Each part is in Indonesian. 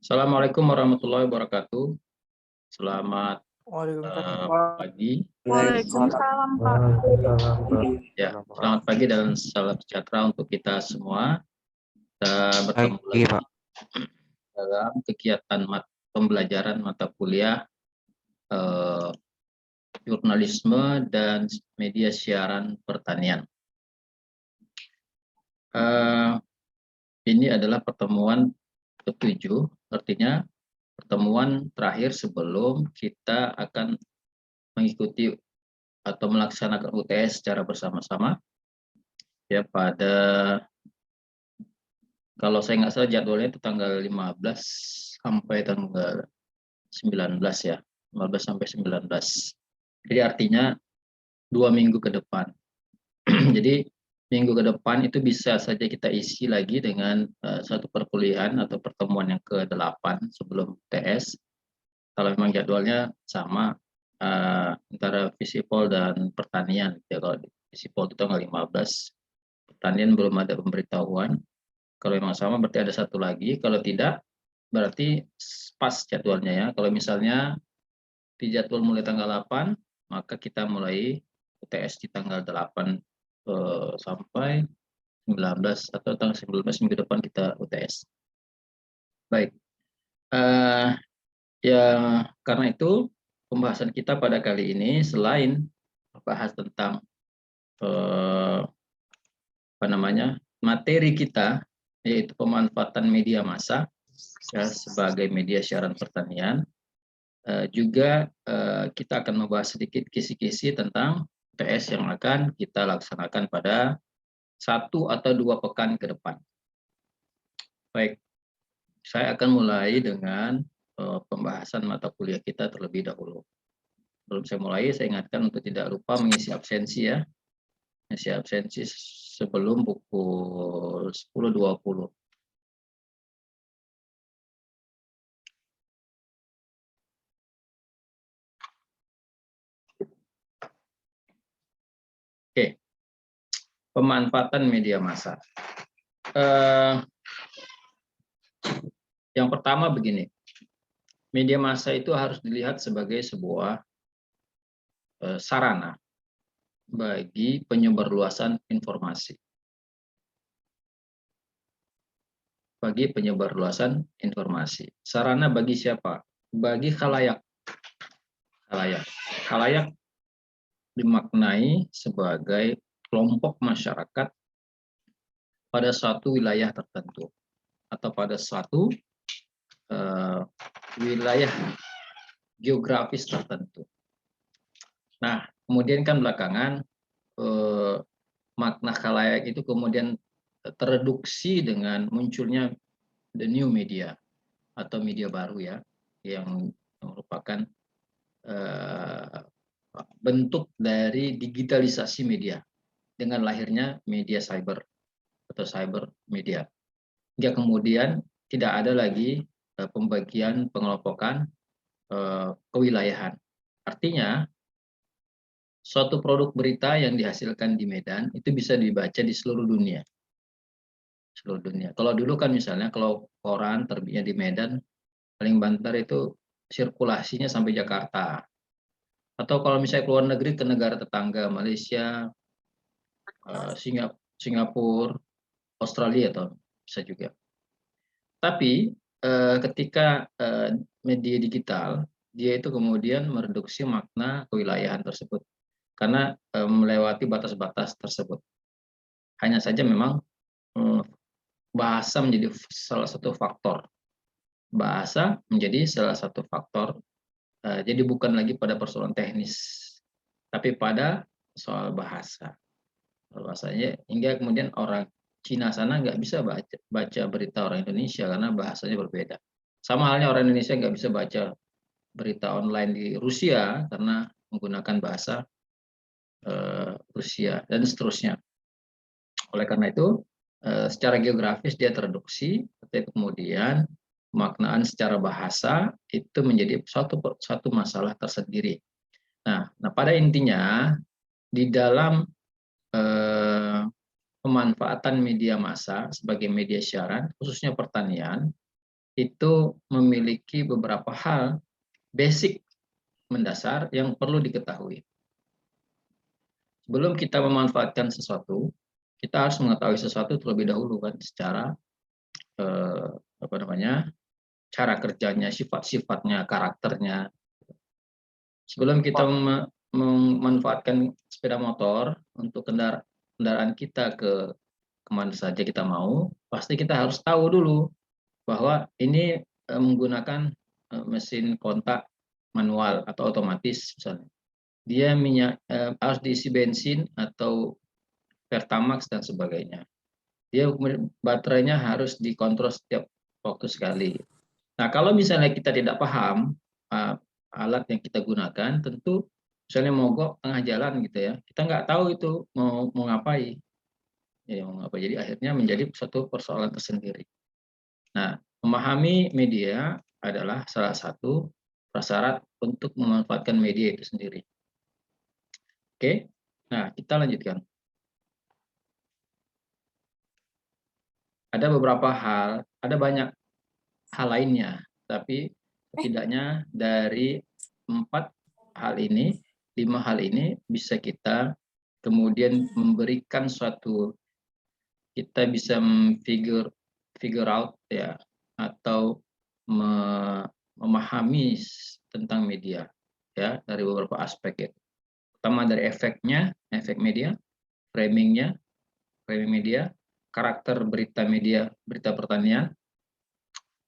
Assalamualaikum warahmatullahi wabarakatuh. Selamat Waalaikumsalam. pagi. Waalaikumsalam, Pak. Ya, selamat pagi dan salam sejahtera untuk kita semua. Kita bertemu Pagi, lagi Pak. dalam kegiatan pembelajaran mata kuliah jurnalisme dan media siaran pertanian. Ini adalah pertemuan ke-7, artinya pertemuan terakhir sebelum kita akan mengikuti atau melaksanakan UTS secara bersama-sama. Ya, kalau saya nggak salah jadwalnya itu tanggal 15 sampai tanggal 19 ya, 15 sampai 19. Jadi artinya 2 minggu ke depan. Jadi minggu ke depan itu bisa saja kita isi lagi dengan satu perkuliahan atau pertemuan yang ke-8 sebelum UTS. Kalau memang jadwalnya sama antara Visipol dan pertanian. Ya, kalau di Visipol itu tanggal 15, pertanian belum ada pemberitahuan. Kalau memang sama berarti ada satu lagi, kalau tidak berarti pas jadwalnya ya. Kalau misalnya di jadwal mulai tanggal 8, maka kita mulai UTS di tanggal 8 sampai 19 atau tanggal 19 minggu depan kita UTS. Baik, ya karena itu pembahasan kita pada kali ini selain membahas tentang materi kita, yaitu pemanfaatan media massa ya, sebagai media siaran pertanian, juga kita akan membahas sedikit kisi-kisi tentang UTS yang akan kita laksanakan pada 1 atau 2 pekan ke depan. Baik, saya akan mulai dengan pembahasan mata kuliah kita terlebih dahulu. Sebelum saya mulai, saya ingatkan untuk tidak lupa mengisi absensi ya. Mengisi absensi sebelum pukul 10.20. Oke, pemanfaatan media massa. Yang pertama begini, media massa itu harus dilihat sebagai sebuah sarana bagi penyebarluasan informasi. Bagi penyebarluasan informasi. Sarana bagi siapa? Bagi khalayak. Khalayak dimaknai sebagai kelompok masyarakat pada suatu wilayah tertentu atau pada suatu wilayah geografis tertentu. Nah, kemudian kan belakangan makna khalayak itu kemudian tereduksi dengan munculnya the new media atau media baru ya, yang merupakan bentuk dari digitalisasi media dengan lahirnya media cyber atau cyber media. Hingga kemudian tidak ada lagi pembagian pengelompokan kewilayahan. Artinya suatu produk berita yang dihasilkan di Medan itu bisa dibaca di seluruh dunia. Seluruh dunia. Kalau dulu kan misalnya kalau koran terbitnya di Medan, paling banter itu sirkulasinya sampai Jakarta. Atau kalau misalnya keluar negeri ke negara tetangga, Malaysia, Singapura, Australia atau bisa juga. Tapi ketika media digital, dia itu kemudian mereduksi makna kewilayahan tersebut karena melewati batas-batas tersebut. Hanya saja memang bahasa menjadi salah satu faktor. Bahasa menjadi salah satu faktor. Jadi bukan lagi pada persoalan teknis, tapi pada soal bahasa. Bahasanya hingga kemudian orang Cina sana nggak bisa baca berita orang Indonesia karena bahasanya berbeda. Sama halnya orang Indonesia nggak bisa baca berita online di Rusia karena menggunakan bahasa Rusia dan seterusnya. Oleh karena itu, secara geografis dia tereduksi, tapi kemudian pemaknaan secara bahasa itu menjadi satu masalah tersendiri. Nah, pada intinya di dalam pemanfaatan media massa sebagai media siaran, khususnya pertanian, itu memiliki beberapa hal basic mendasar yang perlu diketahui. Sebelum kita memanfaatkan sesuatu, kita harus mengetahui sesuatu terlebih dahulu kan, secara apa namanya, cara kerjanya, sifat-sifatnya, karakternya. Sebelum kita memanfaatkan sepeda motor untuk kendaraan kita ke kemana saja kita mau, pasti kita harus tahu dulu bahwa ini menggunakan mesin kontak manual atau otomatis misalnya. Dia harus diisi bensin atau Pertamax dan sebagainya. Dia baterainya harus dikontrol setiap waktu sekali. Nah, kalau misalnya kita tidak paham alat yang kita gunakan, tentu misalnya mogok tengah jalan gitu ya, kita nggak tahu itu mau ngapain. Ya, mau ngapain. Jadi akhirnya menjadi suatu persoalan tersendiri. Nah, memahami media adalah salah satu prasyarat untuk memanfaatkan media itu sendiri. Oke, nah kita lanjutkan. Ada beberapa hal, ada banyak hal lainnya, tapi setidaknya dari 4 hal ini, 5 hal ini bisa kita kemudian memberikan suatu, kita bisa figure out ya, atau memahami tentang media ya, dari beberapa aspek ya. Pertama dari efeknya, efek media, framingnya, framing media, karakter berita media, berita pertanian,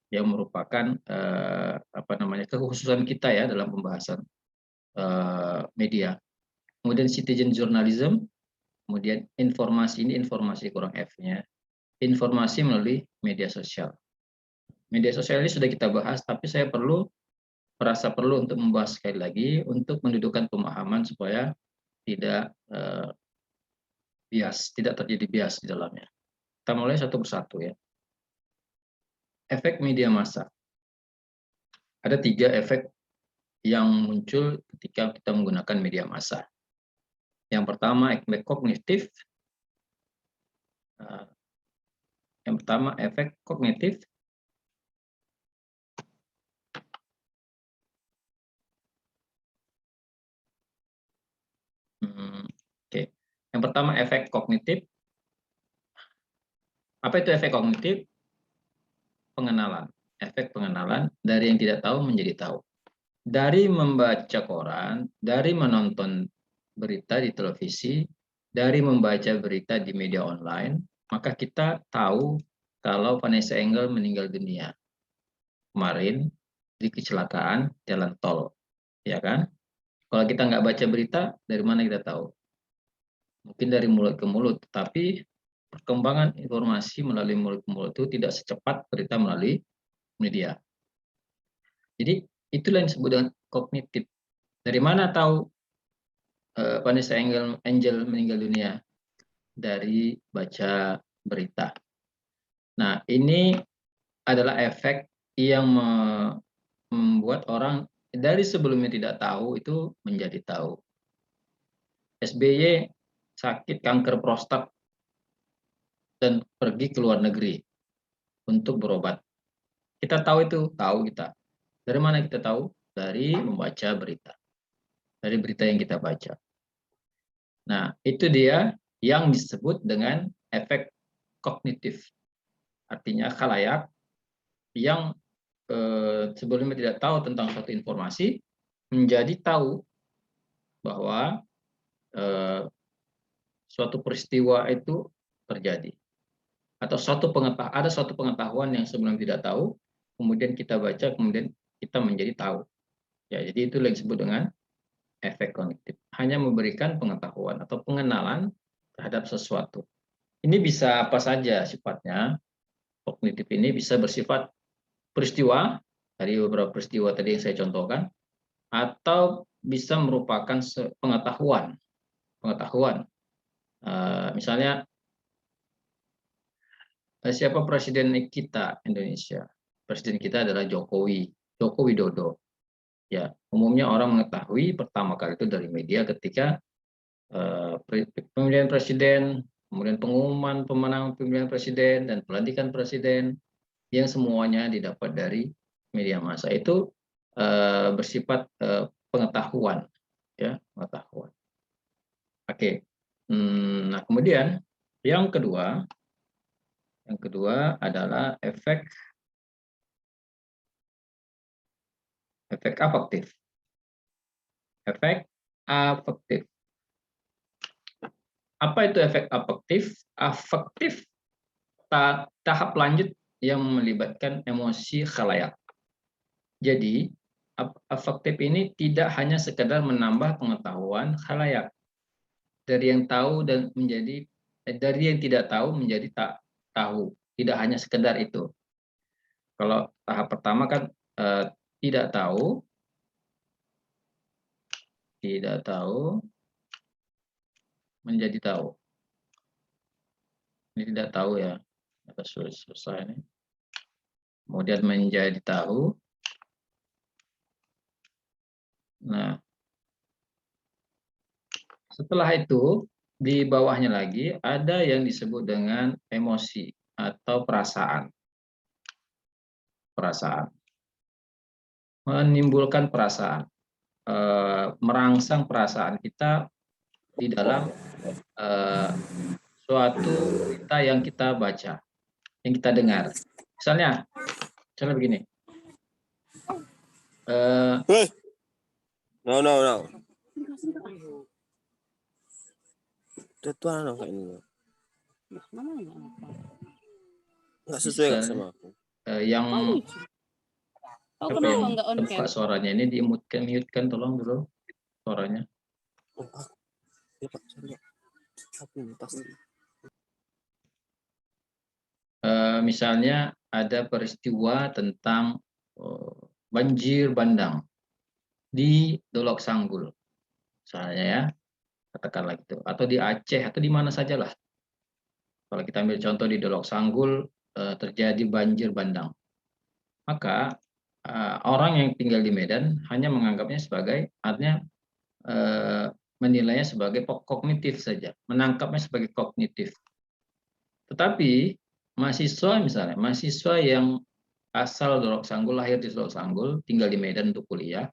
yang merupakan apa namanya, kekhususan kita ya dalam pembahasan media. Kemudian citizen journalism, kemudian informasi, ini informasi kurang F-nya, informasi melalui media sosial. Media sosial ini sudah kita bahas, tapi saya merasa perlu untuk membahas sekali lagi untuk mendudukkan pemahaman supaya tidak bias, tidak terjadi bias di dalamnya. Kita mulai satu persatu ya. Efek media massa. Ada 3 efek yang muncul ketika kita menggunakan media massa. Yang pertama efek kognitif. Yang pertama efek kognitif. Oke. Yang pertama efek kognitif. Apa itu efek kognitif? Pengenalan. Efek pengenalan, dari yang tidak tahu menjadi tahu. Dari membaca koran, dari menonton berita di televisi, dari membaca berita di media online, maka kita tahu kalau Vanessa Angel meninggal dunia kemarin di kecelakaan jalan tol, ya kan? Kalau kita nggak baca berita, dari mana kita tahu? Mungkin dari mulut ke mulut, tapi perkembangan informasi melalui mulut ke mulut itu tidak secepat berita melalui media. Jadi itulah yang disebut dengan kognitif. Dari mana tahu Vanessa Angel meninggal dunia? Dari baca berita. Nah, ini adalah efek yang membuat orang dari sebelumnya tidak tahu itu menjadi tahu. SBY sakit kanker prostat dan pergi ke luar negeri untuk berobat. Kita tahu itu, tahu kita. Dari mana kita tahu? Dari membaca berita. Dari berita yang kita baca. Nah, itu dia yang disebut dengan efek kognitif. Artinya khalayak yang sebelumnya tidak tahu tentang suatu informasi menjadi tahu bahwa suatu peristiwa itu terjadi, atau ada suatu pengetahuan yang sebelumnya tidak tahu, kemudian kita baca, kemudian kita menjadi tahu. Ya, jadi itu yang disebut dengan efek kognitif. Hanya memberikan pengetahuan atau pengenalan terhadap sesuatu. Ini bisa apa saja sifatnya. Kognitif ini bisa bersifat peristiwa, dari beberapa peristiwa tadi yang saya contohkan, atau bisa merupakan pengetahuan. Misalnya, siapa presiden kita Indonesia? Presiden kita adalah Joko Widodo. Ya, umumnya orang mengetahui pertama kali itu dari media ketika pemilihan presiden kemudian pengumuman pemenang pemilihan presiden dan pelantikan presiden, yang semuanya didapat dari media massa itu bersifat pengetahuan, ya, pengetahuan. Oke. Nah, kemudian yang kedua adalah efek afektif. Efek afektif. Apa itu efek afektif? Afektif tahap lanjut yang melibatkan emosi khalayak. Jadi, afektif ini tidak hanya sekedar menambah pengetahuan khalayak dari yang tahu dan menjadi dari yang tidak tahu menjadi tak tahu. Tidak hanya sekedar itu. Kalau tahap pertama kan tidak tahu menjadi tahu. Ini tidak tahu ya, atau susah ini. Kemudian menjadi tahu. Nah, setelah itu di bawahnya lagi ada yang disebut dengan emosi atau perasaan. Perasaan. Menimbulkan perasaan. Merangsang perasaan kita di dalam suatu berita yang kita baca, yang kita dengar. Misalnya begini. No. Tetuan kayak ini. Nggak sesuai sama aku. Yang terbuka suaranya ini di-mute-kan tolong dulu suaranya. Ya, Pak, pasti. Misalnya ada peristiwa tentang banjir bandang di Dolok Sanggul, misalnya ya, katakanlah gitu, atau di Aceh atau di mana sajalah. Kalau kita ambil contoh di Dolok Sanggul terjadi banjir bandang, maka orang yang tinggal di Medan hanya menganggapnya sebagai, artinya menilainya sebagai kognitif saja, menangkapnya sebagai kognitif. Tetapi mahasiswa yang asal Dolok Sanggul, lahir di Dolok Sanggul, tinggal di Medan untuk kuliah,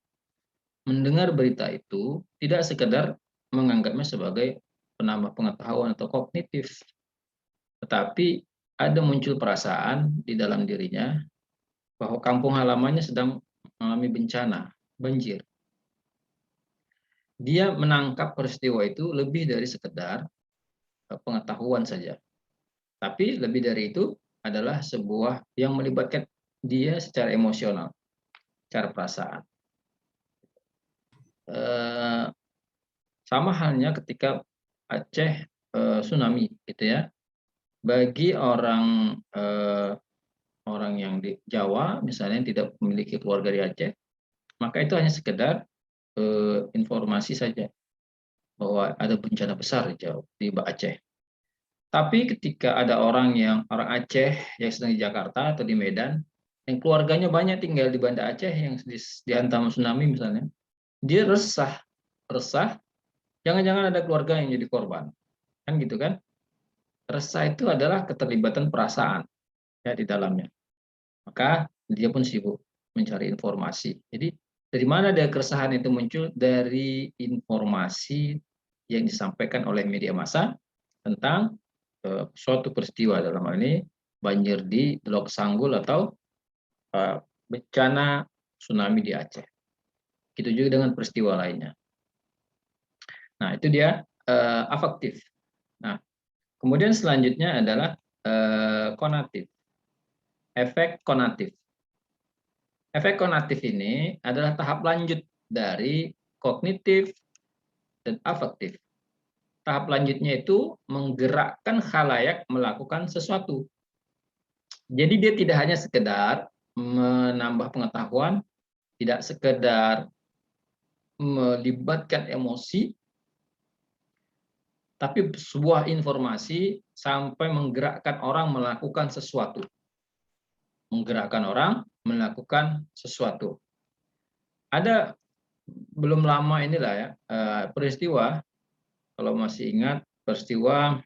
mendengar berita itu tidak sekedar menganggapnya sebagai penambah pengetahuan atau kognitif, tetapi ada muncul perasaan di dalam dirinya bahwa kampung halamannya sedang mengalami bencana, banjir. Dia menangkap peristiwa itu lebih dari sekedar pengetahuan saja. Tapi lebih dari itu adalah sebuah yang melibatkan dia secara emosional, secara perasaan. Sama halnya ketika Aceh tsunami, gitu ya. Bagi orang yang di Jawa, misalnya yang tidak memiliki keluarga di Aceh, maka itu hanya sekedar informasi saja bahwa ada bencana besar di Jawa, di Aceh. Tapi ketika ada orang Aceh yang sedang di Jakarta atau di Medan, yang keluarganya banyak tinggal di Banda Aceh yang dihantam tsunami misalnya, dia resah, jangan-jangan ada keluarga yang jadi korban, kan gitu kan? Resah itu adalah keterlibatan perasaan ya di dalamnya. Maka dia pun sibuk mencari informasi. Jadi dari mana dia keresahan itu muncul? Dari informasi yang disampaikan oleh media massa tentang suatu peristiwa, dalam hal ini banjir di Dolok Sanggul atau bencana tsunami di Aceh. Itu juga dengan peristiwa lainnya. Nah, itu dia afektif. Nah, kemudian selanjutnya adalah konatif. Efek konatif. Efek konatif ini adalah tahap lanjut dari kognitif dan afektif. Tahap lanjutnya itu menggerakkan khalayak melakukan sesuatu. Jadi dia tidak hanya sekedar menambah pengetahuan, tidak sekedar melibatkan emosi, tapi sebuah informasi sampai menggerakkan orang melakukan sesuatu. Menggerakkan orang melakukan sesuatu. Ada belum lama inilah ya peristiwa, kalau masih ingat peristiwa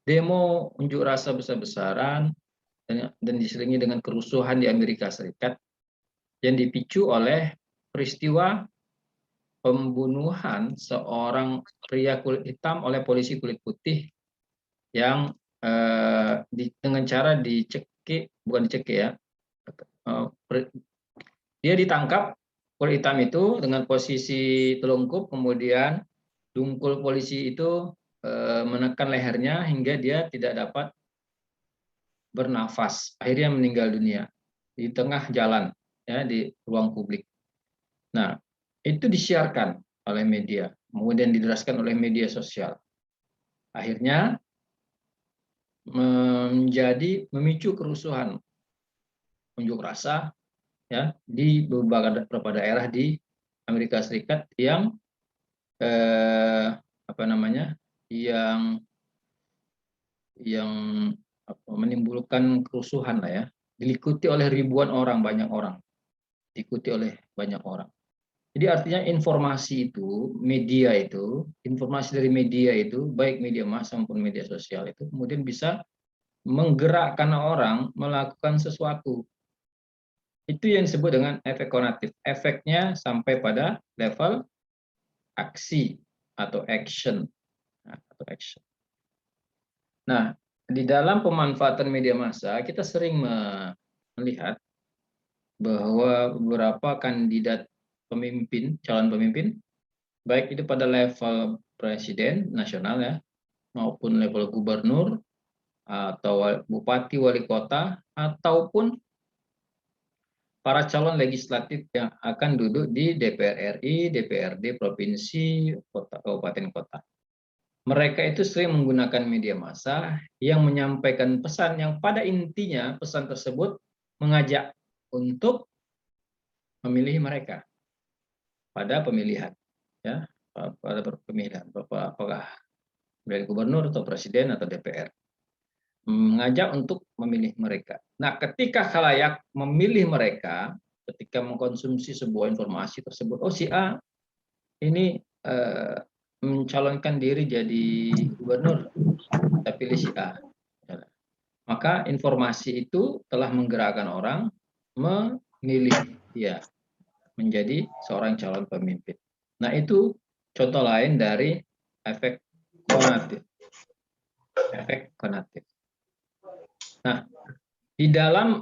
demo unjuk rasa besar-besaran dan diselingi dengan kerusuhan di Amerika Serikat yang dipicu oleh peristiwa pembunuhan seorang pria kulit hitam oleh polisi kulit putih yang dengan cara dicekik, bukan dicekik ya, dia ditangkap kulit hitam itu dengan posisi telungkup, kemudian dungkul polisi itu menekan lehernya hingga dia tidak dapat bernafas, akhirnya meninggal dunia di tengah jalan, ya, di ruang publik. Nah, itu disiarkan oleh media, kemudian dideraskan oleh media sosial. Akhirnya memicu kerusuhan, unjuk rasa, ya, di beberapa daerah di Amerika Serikat yang menimbulkan kerusuhan lah ya, diikuti oleh ribuan orang, banyak orang, diikuti oleh banyak orang. Jadi artinya informasi itu, informasi dari media itu, baik media massa maupun media sosial itu kemudian bisa menggerakkan orang melakukan sesuatu. Itu yang disebut dengan efek konatif. Efeknya sampai pada level aksi atau action. Nah, di dalam pemanfaatan media massa, kita sering melihat bahwa beberapa kandidat pemimpin, calon pemimpin, baik itu pada level presiden nasional ya, maupun level gubernur, atau bupati, wali kota, ataupun para calon legislatif yang akan duduk di DPR RI, DPRD, provinsi, kota, kabupaten kota. Mereka itu sering menggunakan media massa yang menyampaikan pesan yang pada intinya pesan tersebut mengajak untuk memilih mereka pada pemilihan, ya, pada pemilihan, apakah dari gubernur atau presiden atau DPR, mengajak untuk memilih mereka. Nah, ketika khalayak memilih mereka, ketika mengkonsumsi sebuah informasi tersebut, oh si A ini mencalonkan diri jadi gubernur, kita pilih si A. Maka informasi itu telah menggerakkan orang memilih dia menjadi seorang calon pemimpin. Nah, itu contoh lain dari efek konatif. Efek konatif. Nah, di dalam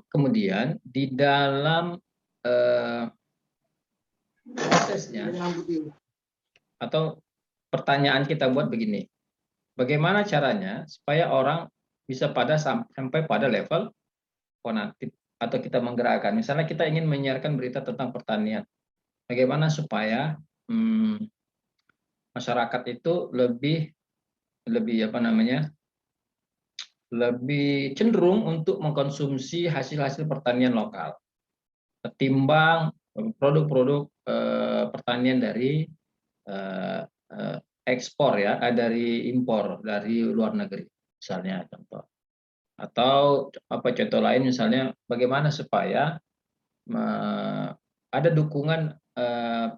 prosesnya atau pertanyaan kita buat begini, bagaimana caranya supaya orang bisa sampai pada level konatif atau kita menggerakkan. Misalnya kita ingin menyiarkan berita tentang pertanian, bagaimana supaya masyarakat itu lebih cenderung untuk mengkonsumsi hasil-hasil pertanian lokal ketimbang produk-produk pertanian dari ekspor ya, dari impor dari luar negeri misalnya, contoh. Atau contoh lain misalnya bagaimana supaya ada dukungan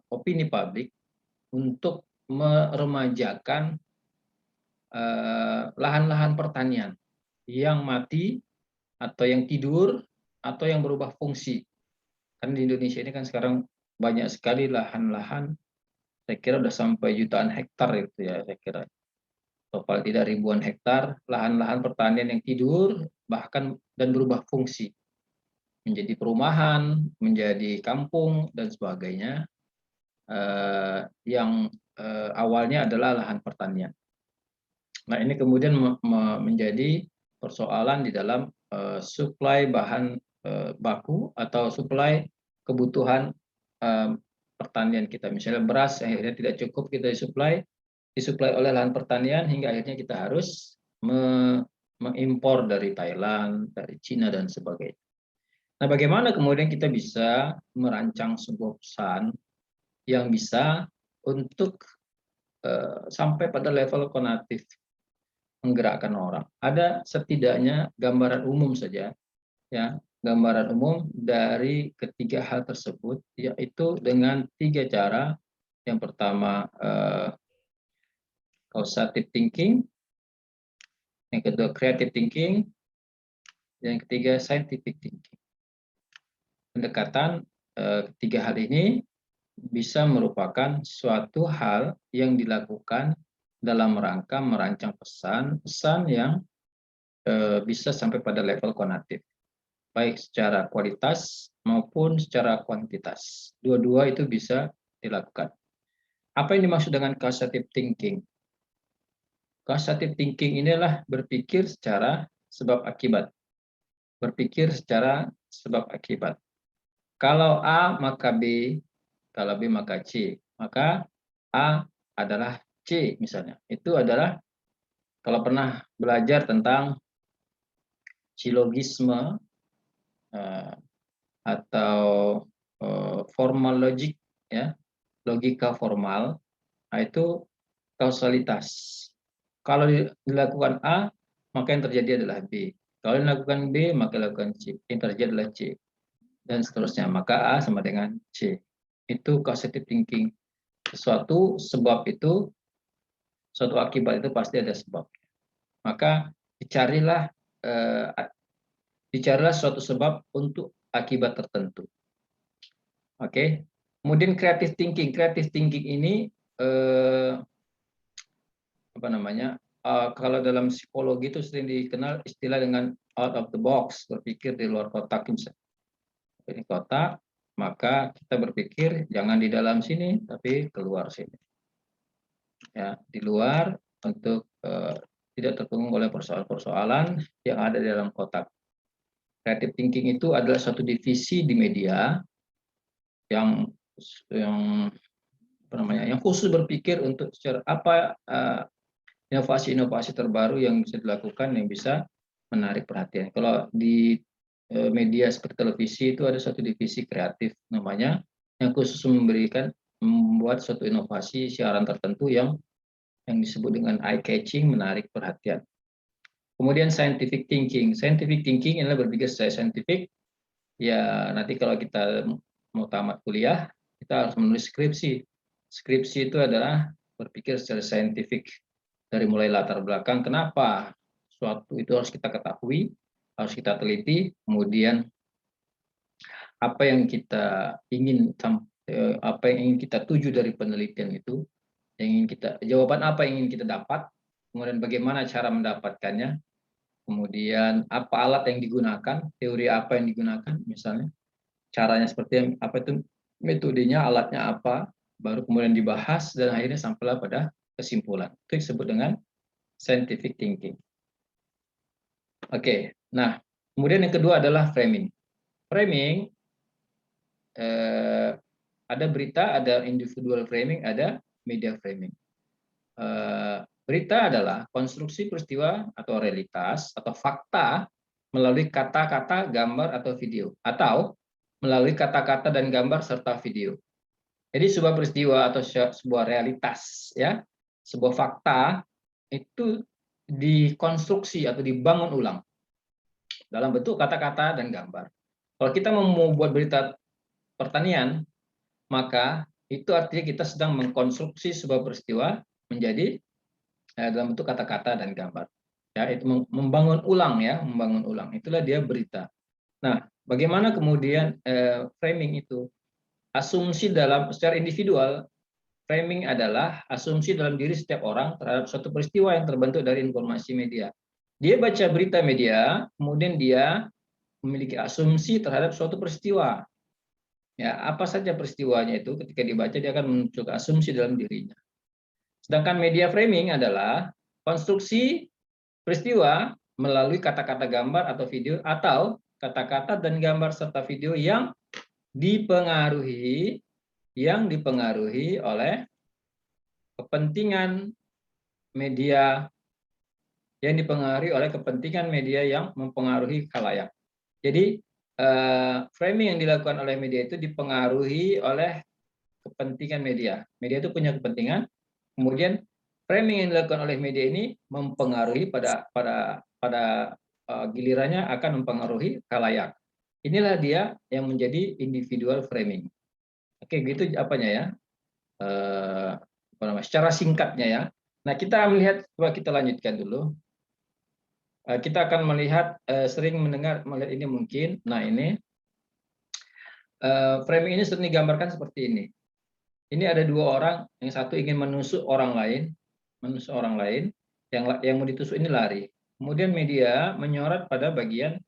opini publik untuk meremajakan lahan-lahan pertanian yang mati atau yang tidur atau yang berubah fungsi. Kan di Indonesia ini kan sekarang banyak sekali lahan-lahan, saya kira udah sampai jutaan hektar itu ya, saya kira. Total tidak ribuan hektar lahan-lahan pertanian yang tidur bahkan dan berubah fungsi menjadi perumahan, menjadi kampung dan sebagainya, yang awalnya adalah lahan pertanian. Nah, ini kemudian menjadi persoalan di dalam suplai bahan baku atau suplai kebutuhan pertanian kita. Misalnya beras akhirnya tidak cukup kita disuplai oleh lahan pertanian hingga akhirnya kita harus mengimpor dari Thailand, dari Cina dan sebagainya. Nah, bagaimana kemudian kita bisa merancang sebuah pesan yang bisa untuk sampai pada level konatif, menggerakkan orang. Ada setidaknya gambaran umum saja, ya, gambaran umum dari ketiga hal tersebut, yaitu dengan 3 cara. Yang pertama causative thinking, yang kedua creative thinking, yang ketiga scientific thinking. Pendekatan ketiga hal ini bisa merupakan suatu hal yang dilakukan dalam rangka merancang pesan yang bisa sampai pada level konatif, baik secara kualitas maupun secara kuantitas. Dua-dua itu bisa dilakukan. Apa yang dimaksud dengan causative thinking? Causative thinking inilah berpikir secara sebab akibat. Berpikir secara sebab akibat. Kalau A maka B, kalau B maka C, maka A adalah C misalnya. Itu adalah kalau pernah belajar tentang silogisme atau formal logic, ya, logika formal, nah itu kausalitas. Kalau dilakukan A, maka yang terjadi adalah B. Kalau dilakukan B, maka dilakukan C. Yang terjadi adalah C. Dan seterusnya. Maka A sama dengan C. Itu causative thinking. Sesuatu sebab itu, suatu akibat itu pasti ada sebab. Maka dicarilah suatu sebab untuk akibat tertentu. Oke. Kemudian creative thinking. Creative thinking ini apa namanya? Kalau dalam psikologi itu sering dikenal istilah dengan out of the box, berpikir di luar kotak. Ini kotak, maka kita berpikir jangan di dalam sini, tapi keluar sini. Ya, di luar untuk tidak terkungkung oleh persoalan-persoalan yang ada di dalam kotak. Creative thinking itu adalah satu divisi di media yang apa namanya? Yang khusus berpikir untuk secara apa inovasi-inovasi terbaru yang bisa dilakukan yang bisa menarik perhatian. Kalau di media seperti televisi itu ada satu divisi kreatif namanya yang khusus membuat suatu inovasi siaran tertentu yang disebut dengan eye catching, menarik perhatian. Kemudian scientific thinking. Scientific thinking adalah berpikir secara saintifik. Ya, nanti kalau kita mau tamat kuliah, kita harus menulis skripsi. Skripsi itu adalah berpikir secara saintifik. Dari mulai latar belakang, kenapa suatu itu harus kita ketahui, harus kita teliti, kemudian apa yang kita ingin kita tuju dari penelitian itu, jawaban apa yang ingin kita dapat, kemudian bagaimana cara mendapatkannya, kemudian apa alat yang digunakan, teori apa yang digunakan, misalnya caranya seperti apa, itu metodenya, alatnya apa, baru kemudian dibahas dan akhirnya sampailah pada kesimpulan. Itu disebut dengan scientific thinking. Oke, nah kemudian yang kedua adalah framing. Framing ada berita, ada individual framing, ada media framing. Berita adalah konstruksi peristiwa atau realitas atau fakta melalui kata-kata, gambar atau video, atau melalui kata-kata dan gambar serta video. Jadi sebuah peristiwa atau sebuah realitas, ya, sebuah fakta itu dikonstruksi atau dibangun ulang dalam bentuk kata-kata dan gambar. Kalau kita mau membuat berita pertanian, maka itu artinya kita sedang mengkonstruksi sebuah peristiwa menjadi dalam bentuk kata-kata dan gambar. Ya, itu membangun ulang, ya, membangun ulang. Itulah dia berita. Nah, bagaimana kemudian framing itu? Asumsi secara individual, framing adalah asumsi dalam diri setiap orang terhadap suatu peristiwa yang terbentuk dari informasi media. Dia baca berita media, kemudian dia memiliki asumsi terhadap suatu peristiwa. Ya, apa saja peristiwanya itu ketika dibaca dia akan muncul asumsi dalam dirinya. Sedangkan media framing adalah konstruksi peristiwa melalui kata-kata, gambar atau video, atau kata-kata dan gambar serta video yang dipengaruhi oleh kepentingan media yang mempengaruhi khalayak. Jadi framing yang dilakukan oleh media itu dipengaruhi oleh kepentingan media. Media itu punya kepentingan, kemudian framing yang dilakukan oleh media ini mempengaruhi pada gilirannya akan mempengaruhi khalayak. Inilah dia yang menjadi individual framing. Oke, gitu apanya ya? Secara singkatnya ya. Nah, kita melihat, coba kita lanjutkan dulu. Kita akan melihat, sering mendengar melihat ini mungkin. Nah ini framing ini sering digambarkan seperti ini. Ini ada dua orang, yang satu ingin menusuk orang lain, yang mau ditusuk ini lari. Kemudian media menyorot pada bagian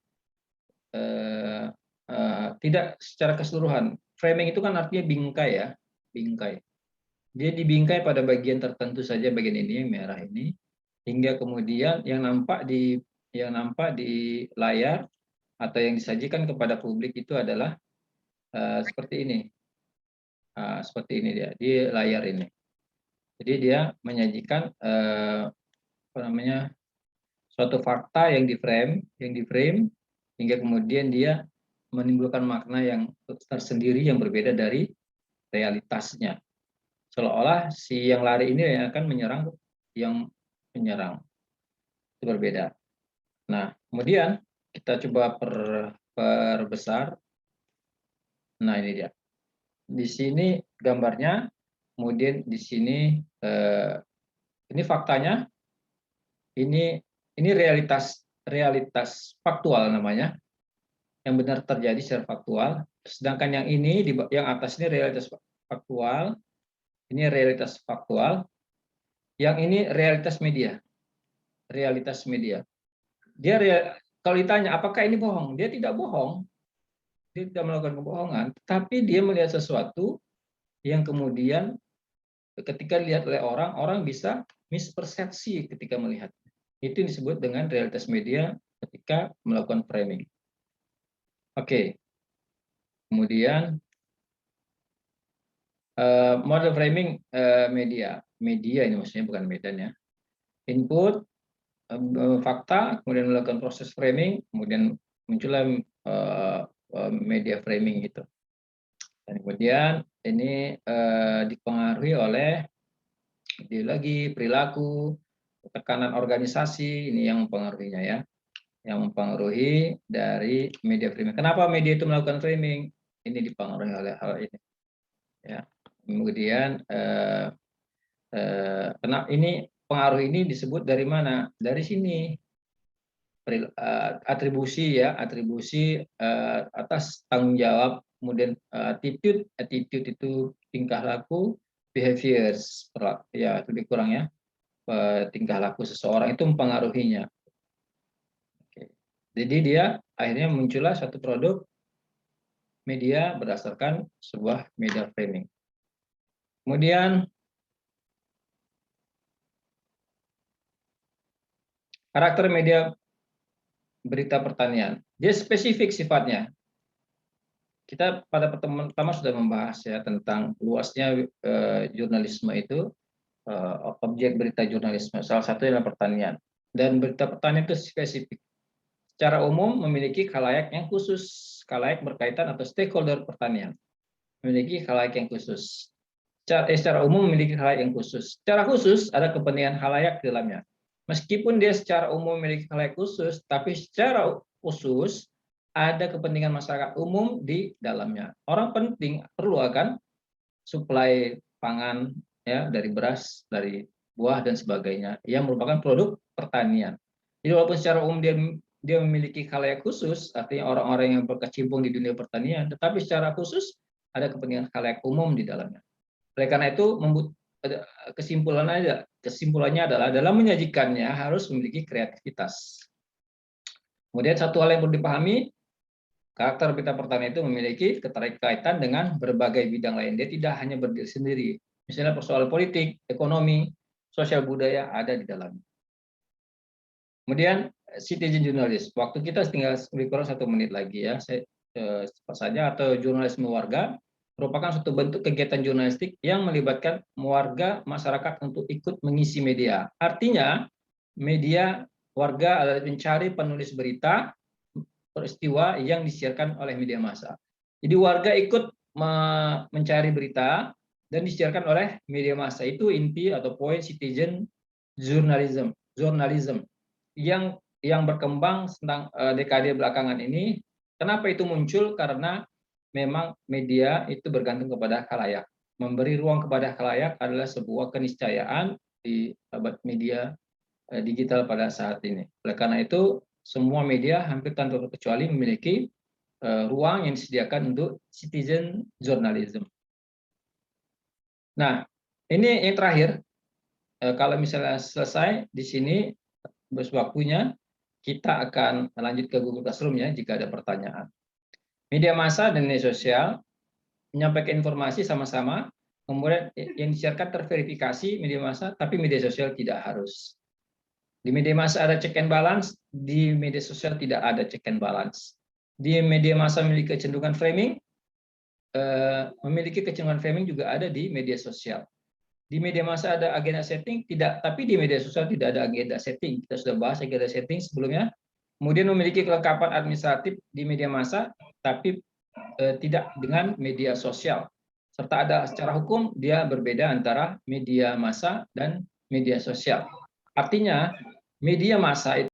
tidak secara keseluruhan. Framing itu kan artinya bingkai ya, bingkai. Dia dibingkai pada bagian tertentu saja, bagian ini yang merah ini, hingga kemudian yang nampak di layar atau yang disajikan kepada publik itu adalah seperti ini. Seperti ini dia di layar ini. Jadi dia menyajikan suatu fakta yang di frame hingga kemudian dia menimbulkan makna yang tersendiri yang berbeda dari realitasnya. Seolah-olah si yang lari ini yang akan menyerang yang menyerang. Itu berbeda. Nah, kemudian kita coba perbesar. Nah, ini dia. Di sini gambarnya, kemudian di sini ini faktanya, ini realitas faktual namanya, yang benar terjadi secara faktual. Sedangkan yang ini yang atas ini realitas faktual, yang ini realitas media. Kalau ditanya apakah ini bohong, dia tidak bohong, dia tidak melakukan kebohongan, tapi dia melihat sesuatu yang kemudian ketika dilihat oleh orang bisa mispersepsi ketika melihat. Itu disebut dengan realitas media ketika melakukan framing. Oke. Kemudian model framing media ini maksudnya bukan medan ya. Input fakta, kemudian melakukan proses framing, kemudian muncullah media framing gitu. Dan kemudian ini dipengaruhi oleh ideologi, perilaku, tekanan organisasi, ini yang mempengaruhinya ya. Yang mempengaruhi dari media framing. Kenapa media itu melakukan framing? Ini dipengaruhi oleh hal ini. Ya. Kemudian ini pengaruh ini disebut dari mana? Dari sini. Atribusi atas tanggung jawab, kemudian attitude itu tingkah laku, behaviors ya lebih kurang ya, tingkah laku seseorang itu mempengaruhinya. Jadi dia akhirnya muncullah satu produk media berdasarkan sebuah media framing. Kemudian karakter media berita pertanian, dia spesifik sifatnya. Kita pada pertemuan pertama sudah membahas ya tentang luasnya jurnalisme itu, objek berita jurnalisme. Salah satu adalah pertanian. Dan berita pertanian itu spesifik. Secara umum memiliki khalayak yang khusus, khalayak berkaitan atau stakeholder pertanian. Memiliki khalayak yang khusus. Secara umum memiliki khalayak yang khusus. Secara khusus ada kepentingan khalayak di dalamnya. Meskipun dia secara umum memiliki khalayak khusus, tapi secara khusus ada kepentingan masyarakat umum di dalamnya. Orang penting perlu akan suplai pangan ya dari beras, dari buah dan sebagainya yang merupakan produk pertanian. Jadi walaupun secara umum dia memiliki khalayak khusus, artinya orang-orang yang berkecimpung di dunia pertanian, tetapi secara khusus ada kepentingan khalayak umum di dalamnya. Oleh karena itu kesimpulannya adalah dalam menyajikannya harus memiliki kreativitas. Kemudian satu hal yang perlu dipahami, karakter berita pertanian itu memiliki keterkaitan dengan berbagai bidang lain. Dia tidak hanya berdiri sendiri. Misalnya persoalan politik, ekonomi, sosial budaya ada di dalamnya. Kemudian citizen journalist. Waktu kita tinggal lebih kurang 1 menit lagi ya. Cepat saja, atau jurnalisme warga merupakan suatu bentuk kegiatan jurnalistik yang melibatkan warga masyarakat untuk ikut mengisi media. Artinya, media warga adalah mencari penulis berita peristiwa yang disiarkan oleh media massa. Jadi warga ikut mencari berita dan disiarkan oleh media massa. Itu inti atau poin citizen journalism yang berkembang tentang dekade belakangan ini. Kenapa itu muncul? Karena memang media itu bergantung kepada khalayak. Memberi ruang kepada khalayak adalah sebuah keniscayaan di abad media digital pada saat ini. Oleh karena itu, semua media hampir tanpa terkecuali memiliki ruang yang disediakan untuk citizen journalism. Nah, ini yang terakhir. Kalau misalnya selesai di sini waktunya, kita akan lanjut ke Google Classroom ya jika ada pertanyaan. Media massa dan media sosial menyampaikan informasi sama-sama, kemudian yang disiarkan terverifikasi media massa, tapi media sosial tidak harus. Di media massa ada check and balance, di media sosial tidak ada check and balance. Di media massa memiliki kecenderungan framing, juga ada di media sosial. Di media massa ada agenda setting, tidak, tapi di media sosial tidak ada agenda setting. Kita sudah bahas agenda setting sebelumnya. Kemudian memiliki kelengkapan administratif di media massa, tapi tidak dengan media sosial. Serta ada secara hukum dia berbeda antara media massa dan media sosial. Artinya media massa itu